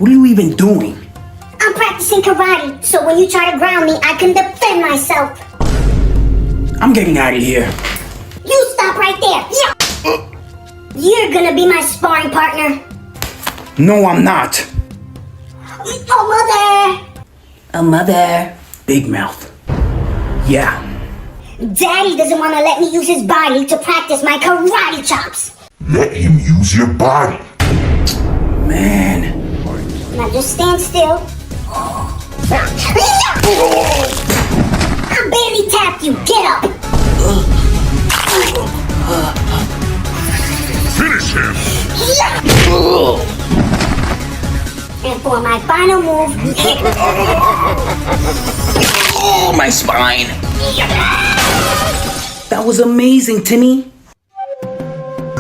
What are you even doing? I'm practicing karate, so when you try to ground me, I can defend myself. I'm getting out of here. You stop right there. Yeah. You're gonna be my sparring partner. No, I'm not. Oh, mother. A mother. Big mouth. Yeah. Daddy doesn't want to let me use his body to practice my karate chops. Let him use your body. Man. Now just stand still. I barely tapped you. Get up. Finish him. And for my final move. Oh, my spine. That was amazing, Timmy.